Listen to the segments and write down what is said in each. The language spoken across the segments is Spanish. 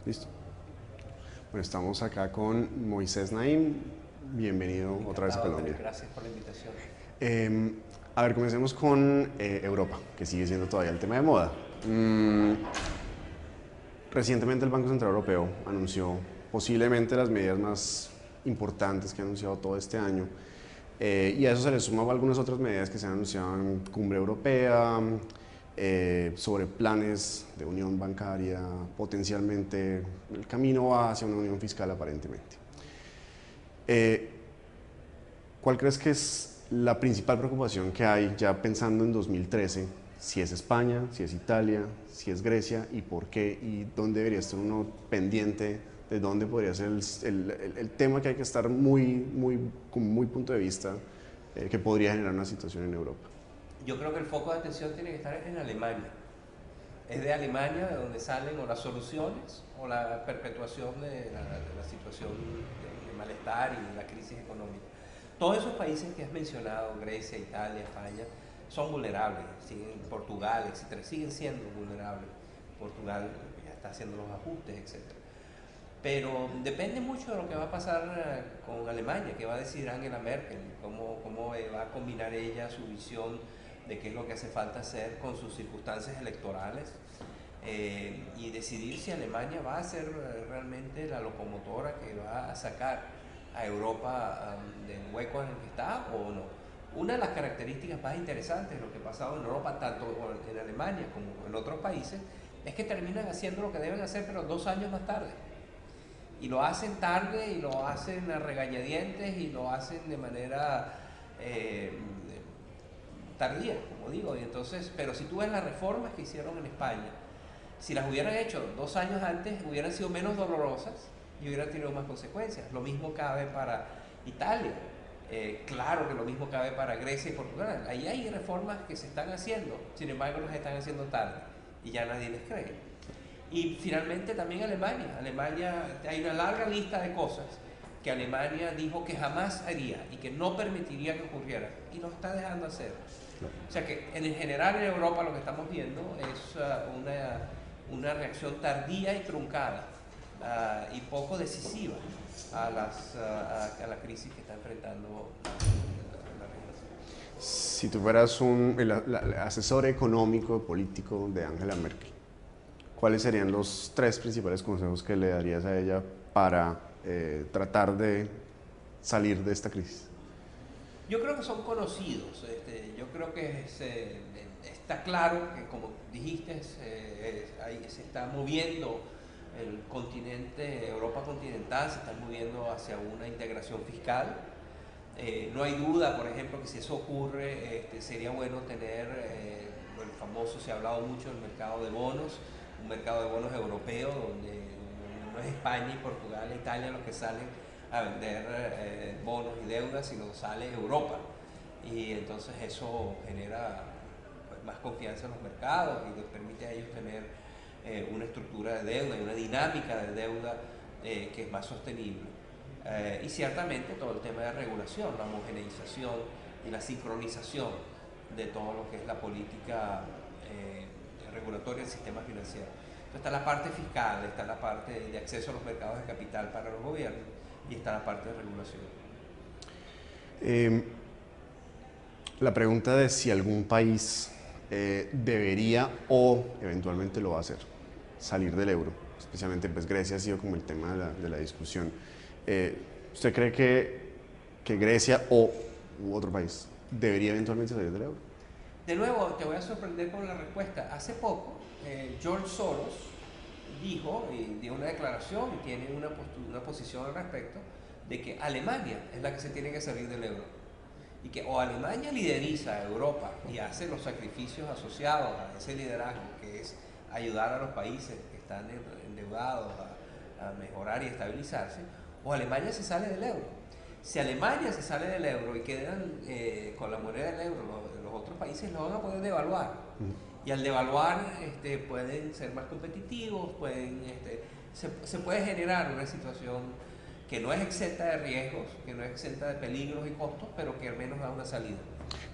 Listo. Bueno, estamos acá con Moisés Naim. Bienvenido otra vez a Colombia. Gracias por la invitación. A ver, comencemos con Europa, que sigue siendo todavía el tema de moda. Recientemente el Banco Central Europeo anunció posiblemente las medidas más importantes que ha anunciado todo este año. Y a eso se le suman algunas otras medidas que se han anunciado en Cumbre Europea, sobre planes de unión bancaria, potencialmente el camino va hacia una unión fiscal aparentemente. ¿Cuál crees que es la principal preocupación que hay ya pensando en 2013? Si es España, si es Italia, si es Grecia y por qué, y dónde debería estar uno pendiente de dónde podría ser el tema que hay que estar con muy punto de vista, que podría generar una situación en Europa. Yo creo que el foco de atención tiene que estar en Alemania. Es de Alemania de donde salen o las soluciones o la perpetuación de la situación de malestar y la crisis económica. Todos esos países que has mencionado, Grecia, Italia, España, son vulnerables. Portugal, etcétera, siguen siendo vulnerables. Portugal ya está haciendo los ajustes, etcétera. Pero depende mucho de lo que va a pasar con Alemania, qué va a decir Angela Merkel, cómo va a combinar ella su visión de qué es lo que hace falta hacer con sus circunstancias electorales, y decidir si Alemania va a ser realmente la locomotora que va a sacar a Europa del hueco en el que está o no. Una de las características más interesantes de lo que ha pasado en Europa, tanto en Alemania como en otros países, es que terminan haciendo lo que deben hacer, pero 2 años más tarde. Y lo hacen tarde, y lo hacen a regañadientes, y lo hacen de manera tardía, como digo. Y entonces, pero si tú ves las reformas que hicieron en España, si las hubieran hecho 2 años antes, hubieran sido menos dolorosas y hubieran tenido más consecuencias. Lo mismo cabe para Italia. Claro que lo mismo cabe para Grecia y Portugal. Ahí hay reformas que se están haciendo, sin embargo las están haciendo tarde y ya nadie les cree. Y finalmente también Alemania. Alemania, hay una larga lista de cosas que Alemania dijo que jamás haría y que no permitiría que ocurrieran, y lo está dejando hacer. O sea que en general en Europa lo que estamos viendo es una reacción tardía y truncada, y poco decisiva a la crisis que está enfrentando la región. Si tú fueras el asesor económico político de Angela Merkel, ¿cuáles serían los 3 principales consejos que le darías a ella para tratar de salir de esta crisis? Yo creo que son conocidos. Yo creo que está claro que, como dijiste, se está moviendo el continente, Europa continental, se está moviendo hacia una integración fiscal. No hay duda, por ejemplo, que si eso ocurre, sería bueno tener, el famoso, se ha hablado mucho del mercado de bonos, un mercado de bonos europeo donde no es España y Portugal e Italia los que salen a vender bonos y deudas, sino sale Europa. Y entonces eso genera, pues, más confianza en los mercados y les permite a ellos tener una estructura de deuda y una dinámica de deuda que es más sostenible. Y ciertamente todo el tema de regulación, la homogeneización y la sincronización de todo lo que es la política regulatoria del sistema financiero. Entonces está la parte fiscal, está la parte de acceso a los mercados de capital para los gobiernos, y está la parte de regulación. La pregunta de si algún país debería o eventualmente lo va a hacer, salir del euro, especialmente pues Grecia ha sido como el tema de la discusión. ¿Usted cree que Grecia u otro país debería eventualmente salir del euro? De nuevo, te voy a sorprender con la respuesta. Hace poco, George Soros dijo y dio una declaración y tiene una posición al respecto de que Alemania es la que se tiene que salir del euro, y que o Alemania lideriza a Europa y hace los sacrificios asociados a ese liderazgo, que es ayudar a los países que están endeudados a mejorar y estabilizarse, o Alemania se sale del euro. Si Alemania se sale del euro y quedan con la moneda del euro, los otros países no van a poder devaluar. Y al devaluar pueden ser más competitivos, se puede generar una situación que no es exenta de riesgos, que no es exenta de peligros y costos, pero que al menos da una salida.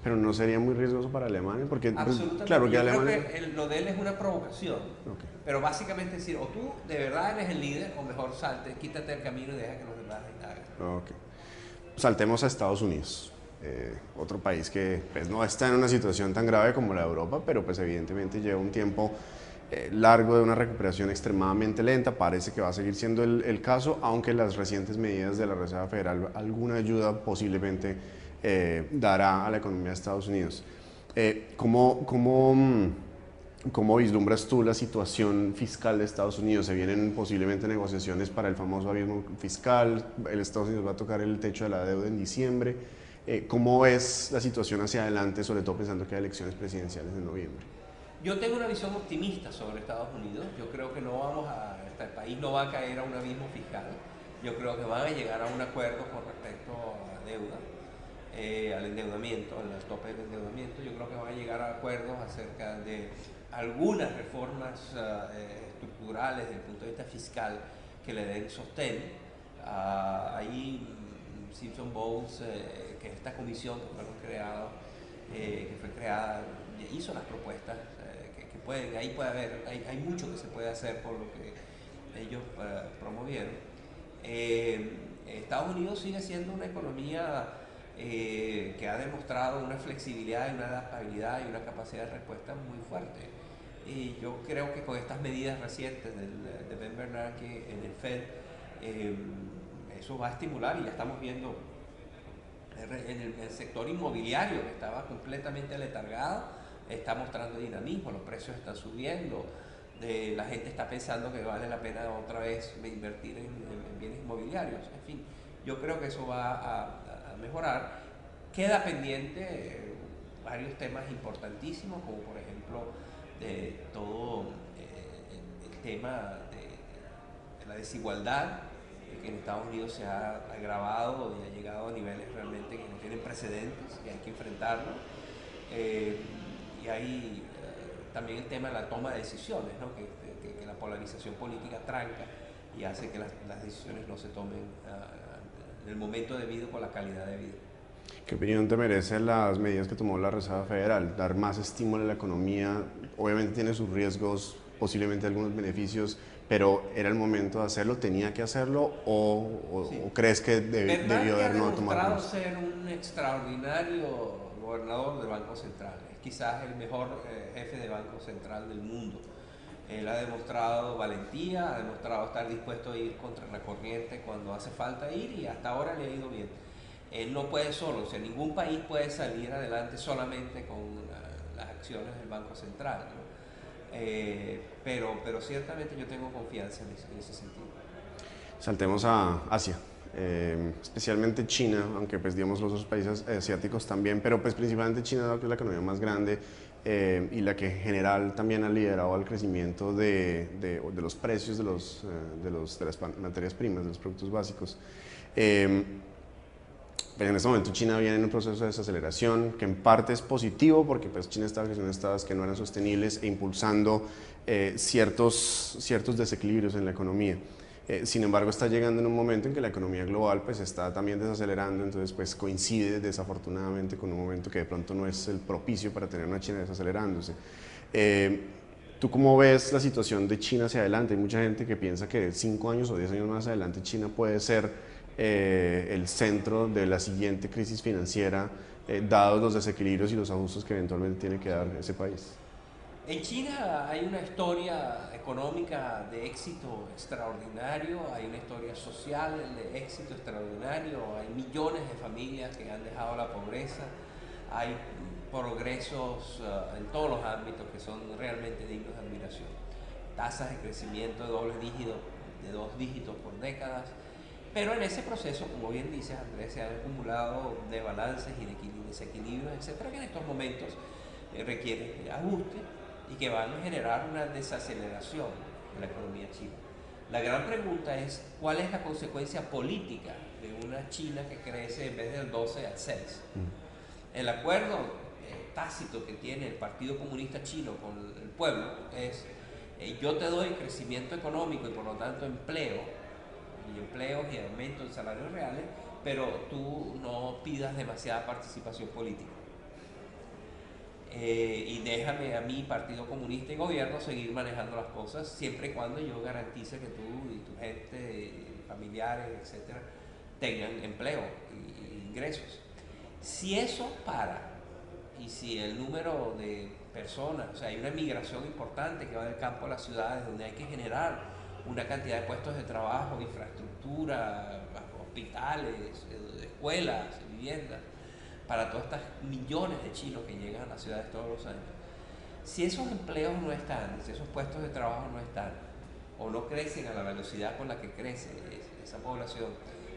Pero no sería muy riesgoso para Alemania, porque pues, Absolutamente. claro que Yo Alemania... creo que lo de él es una provocación. Okay. Pero básicamente es decir, o tú de verdad eres el líder, o mejor salte, quítate el camino y deja que los demás hagan. Okay. Saltemos a Estados Unidos, otro país que pues, no está en una situación tan grave como la de Europa, pero pues evidentemente lleva un tiempo largo de una recuperación extremadamente lenta. Parece que va a seguir siendo el caso, aunque las recientes medidas de la Reserva Federal alguna ayuda posiblemente dará a la economía de Estados Unidos. ¿Cómo vislumbras tú la situación fiscal de Estados Unidos? Se vienen posiblemente negociaciones para el famoso abismo fiscal, el Estados Unidos va a tocar el techo de la deuda en diciembre. ¿Cómo ves la situación hacia adelante, sobre todo pensando que hay elecciones presidenciales en noviembre? Yo tengo una visión optimista sobre Estados Unidos. Yo creo que el país no va a caer a un abismo fiscal. Yo creo que van a llegar a un acuerdo con respecto a la deuda, al endeudamiento, al tope del endeudamiento. Yo creo que van a llegar a acuerdos acerca de algunas reformas estructurales desde el punto de vista fiscal que le den sostén. Ahí Simpson Bowles, que es esta comisión que fue creada, hizo las propuestas que pueden, ahí puede haber, hay mucho que se puede hacer por lo que ellos promovieron. Estados Unidos sigue siendo una economía que ha demostrado una flexibilidad y una adaptabilidad y una capacidad de respuesta muy fuerte. Y yo creo que con estas medidas recientes de Ben Bernanke en el Fed, eso va a estimular, y ya estamos viendo en el sector inmobiliario, que estaba completamente letargado, está mostrando dinamismo, los precios están subiendo, la gente está pensando que vale la pena otra vez invertir en bienes inmobiliarios. En fin, yo creo que eso va a mejorar. Queda pendiente varios temas importantísimos, como por ejemplo todo el tema de la desigualdad, que en Estados Unidos se ha agravado y ha llegado a niveles realmente que no tienen precedentes y hay que enfrentarlo. Y hay también el tema de la toma de decisiones, ¿no? que la polarización política tranca y hace que las decisiones no se tomen en el momento debido con la calidad de vida. ¿Qué opinión te merecen las medidas que tomó la Reserva Federal? Dar más estímulo a la economía, obviamente tiene sus riesgos, posiblemente algunos beneficios, pero ¿era el momento de hacerlo? ¿Tenía que hacerlo? Sí. ¿O crees que debió haber no tomado? Ha demostrado ser un extraordinario gobernador del Banco Central. Es quizás el mejor jefe de Banco Central del mundo. Él ha demostrado valentía, ha demostrado estar dispuesto a ir contra la corriente cuando hace falta ir, y hasta ahora le ha ido bien. Él no puede solo, o sea, ningún país puede salir adelante solamente con las acciones del Banco Central, ¿no? Pero ciertamente yo tengo confianza en ese sentido. Saltemos a Asia, especialmente China, aunque pues digamos los otros países asiáticos también, pero pues principalmente China, que es la economía más grande y la que en general también ha liderado el crecimiento de los precios de las materias primas, de los productos básicos. Pero en este momento China viene en un proceso de desaceleración que en parte es positivo porque pues, China estaba creciendo en estados que no eran sostenibles e impulsando ciertos desequilibrios en la economía. Sin embargo, está llegando en un momento en que la economía global pues, está también desacelerando, entonces pues, coincide desafortunadamente con un momento que de pronto no es el propicio para tener una China desacelerándose. ¿Tú cómo ves la situación de China hacia adelante? Hay mucha gente que piensa que 5 años o 10 años más adelante China puede ser el centro de la siguiente crisis financiera, dados los desequilibrios y los ajustes que eventualmente tiene que dar ese país. En China hay una historia económica de éxito extraordinario, hay una historia social de éxito extraordinario, hay millones de familias que han dejado la pobreza, hay progresos en todos los ámbitos que son realmente dignos de admiración. Tasas de crecimiento de dos dígitos por décadas. Pero en ese proceso, como bien dices, Andrés, se han acumulado desbalances y desequilibrios, etcétera, que en estos momentos requieren ajuste y que van a generar una desaceleración en la economía china. La gran pregunta es, ¿cuál es la consecuencia política de una China que crece en vez del 12 al 6? El acuerdo tácito que tiene el Partido Comunista Chino con el pueblo es, yo te doy crecimiento económico y por lo tanto empleo, y empleos y aumento de salarios reales, pero tú no pidas demasiada participación política. y déjame a mí, Partido Comunista y gobierno, seguir manejando las cosas siempre y cuando yo garantice que tú y tu gente, familiares, etcétera, tengan empleo y ingresos. Si eso para y si el número de personas, o sea, hay una migración importante que va del campo a las ciudades donde hay que generar una cantidad de puestos de trabajo, infraestructura, hospitales, escuelas, viviendas, para todos estos millones de chinos que llegan a las ciudades todos los años. Si esos empleos no están, si esos puestos de trabajo no están, o no crecen a la velocidad con la que crece esa población,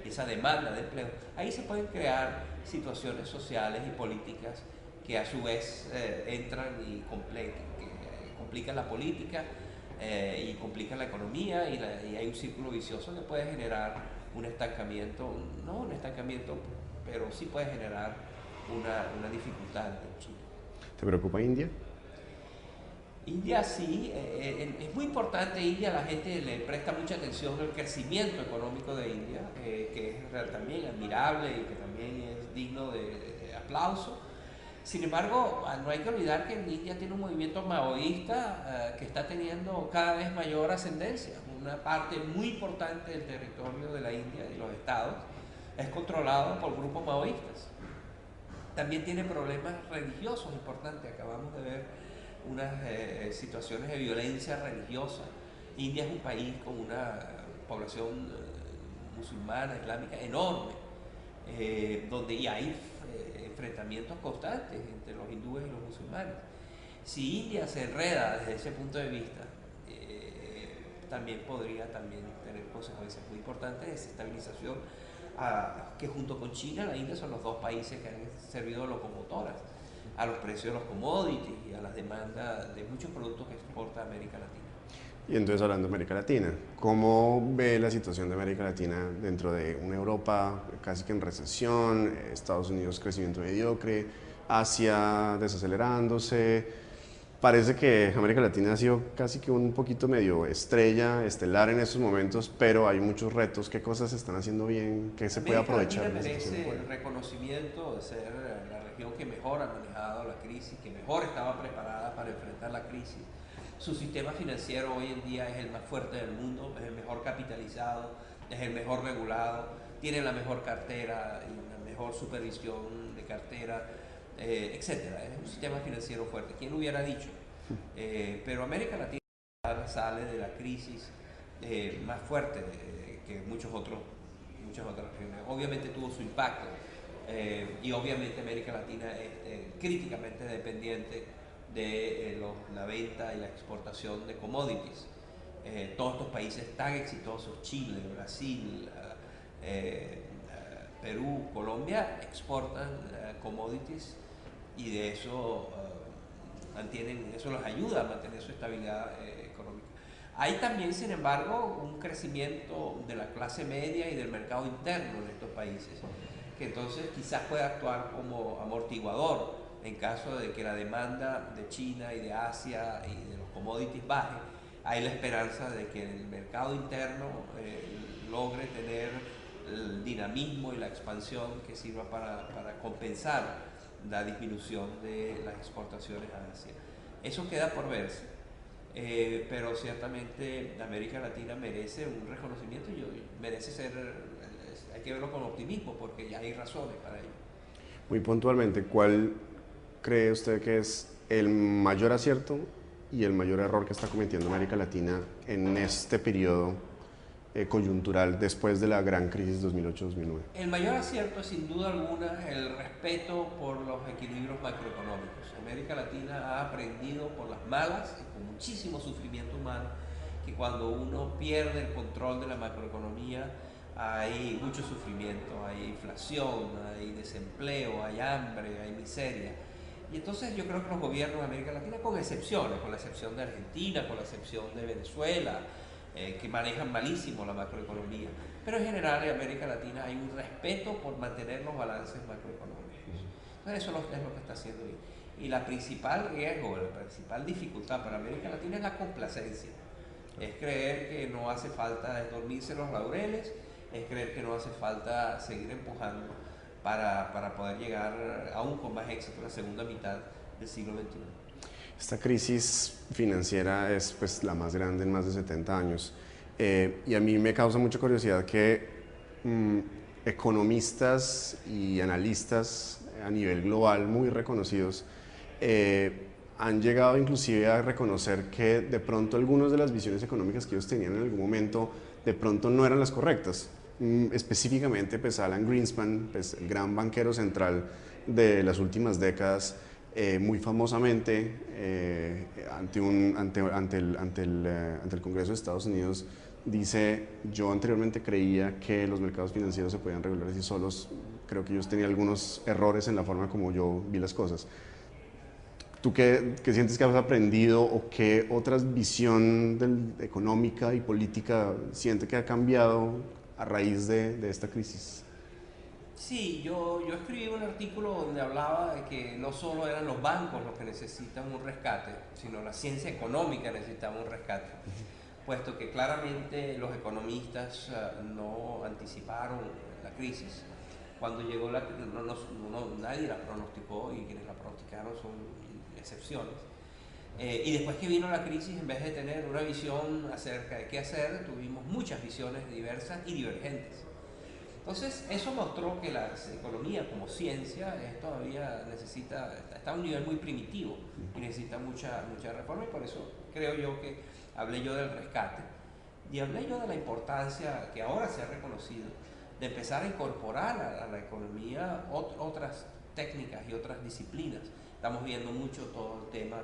esa demanda de empleo, ahí se pueden crear situaciones sociales y políticas que a su vez entran y complican la política y complican la economía y hay un círculo vicioso que puede generar un estancamiento, no un estancamiento, pero sí puede generar una dificultad en Chile. ¿Te preocupa India? India sí, es muy importante India, la gente le presta mucha atención al crecimiento económico de India, que es también admirable y que también es digno de aplauso. Sin embargo, no hay que olvidar que en India tiene un movimiento maoísta que está teniendo cada vez mayor ascendencia. Una parte muy importante del territorio de la India y los estados es controlado por grupos maoístas. También tiene problemas religiosos importantes. Acabamos de ver unas situaciones de violencia religiosa. India es un país con una población musulmana, islámica enorme, donde y hay enfrentamientos constantes entre los hindúes y los musulmanes. Si India se enreda desde ese punto de vista, también podría tener consecuencias muy importantes de desestabilización, que junto con China, la India son los dos países que han servido de locomotoras a los precios de los commodities y a las demandas de muchos productos que exporta América Latina. Y entonces, hablando de América Latina, ¿cómo ve la situación de América Latina dentro de una Europa casi que en recesión, Estados Unidos crecimiento mediocre, Asia desacelerándose? Parece que América Latina ha sido casi que un poquito medio estrella, estelar en estos momentos, pero hay muchos retos. ¿Qué cosas se están haciendo bien? ¿Qué se puede aprovechar? América Latina merece el reconocimiento de ser la región que mejor ha manejado la crisis, que mejor estaba preparada para enfrentar la crisis. Su sistema financiero hoy en día es el más fuerte del mundo, es el mejor capitalizado, es el mejor regulado, tiene la mejor cartera y la mejor supervisión de cartera, etcétera. Es un sistema financiero fuerte. ¿Quién lo hubiera dicho? Pero América Latina sale de la crisis más fuerte que muchas otras regiones. Obviamente tuvo su impacto y obviamente América Latina es críticamente dependiente de la venta y la exportación de commodities. Todos estos países tan exitosos, Chile, Brasil, Perú, Colombia, exportan commodities y de eso eso los ayuda a mantener su estabilidad económica. Hay también, sin embargo, un crecimiento de la clase media y del mercado interno en estos países, que entonces quizás pueda actuar como amortiguador en caso de que la demanda de China y de Asia y de los commodities baje. Hay la esperanza de que el mercado interno logre tener el dinamismo y la expansión que sirva para compensar la disminución de las exportaciones a Asia. Eso queda por verse, pero ciertamente América Latina merece un reconocimiento y merece hay que verlo con optimismo porque ya hay razones para ello. Muy puntualmente, ¿cuál cree usted que es el mayor acierto y el mayor error que está cometiendo América Latina en este periodo coyuntural después de la gran crisis 2008-2009? El mayor acierto es sin duda alguna el respeto por los equilibrios macroeconómicos. América Latina ha aprendido por las malas y con muchísimo sufrimiento humano que cuando uno pierde el control de la macroeconomía hay mucho sufrimiento, hay inflación, hay desempleo, hay hambre, hay miseria. Y entonces yo creo que los gobiernos de América Latina, con excepciones, con la excepción de Argentina, con la excepción de Venezuela, que manejan malísimo la macroeconomía, pero en general en América Latina hay un respeto por mantener los balances macroeconómicos. Entonces eso es lo que está haciendo bien. Y la principal riesgo, la principal dificultad para América Latina es la complacencia. Es creer que no hace falta dormirse los laureles, es creer que no hace falta seguir empujando para poder llegar aún con más éxito a la segunda mitad del siglo XXI. Esta crisis financiera es pues, la más grande en más de 70 años y a mí me causa mucha curiosidad que economistas y analistas a nivel global muy reconocidos han llegado inclusive a reconocer que de pronto algunas de las visiones económicas que ellos tenían en algún momento de pronto no eran las correctas. Específicamente pues Alan Greenspan, pues, el gran banquero central de las últimas décadas, muy famosamente ante el Congreso de Estados Unidos dice: yo anteriormente creía que los mercados financieros se podían regular así solos, creo que yo tenía algunos errores en la forma como yo vi las cosas. ¿Tú qué sientes que has aprendido o qué otra visión económica y política sientes que ha cambiado a raíz de esta crisis? Sí, yo escribí un artículo donde hablaba de que no solo eran los bancos los que necesitan un rescate, sino la ciencia económica necesitaba un rescate, puesto que claramente los economistas no anticiparon la crisis. Cuando llegó nadie la pronosticó, y quienes la pronosticaron son excepciones. Y después que vino la crisis, en vez de tener una visión acerca de qué hacer, tuvimos muchas visiones diversas y divergentes. Entonces, eso mostró que la economía como ciencia todavía está a un nivel muy primitivo y necesita mucha reforma, y por eso creo yo que hablé yo del rescate y hablé yo de la importancia que ahora se ha reconocido de empezar a incorporar a la economía otras técnicas y otras disciplinas. Estamos viendo mucho todo el tema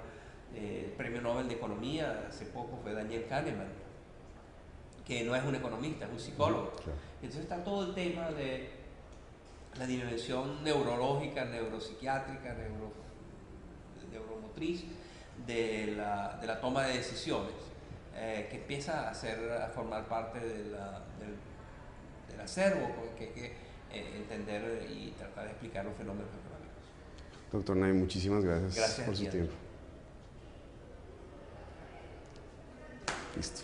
del Premio Nobel de Economía, hace poco fue Daniel Kahneman, que no es un economista, es un psicólogo. Claro. Entonces está todo el tema de la dimensión neurológica, neuropsiquiátrica, neuromotriz de la toma de decisiones, que empieza a formar parte del acervo que hay que entender y tratar de explicar los fenómenos económicos. Doctor Nay, muchísimas gracias por su tiempo. Listo.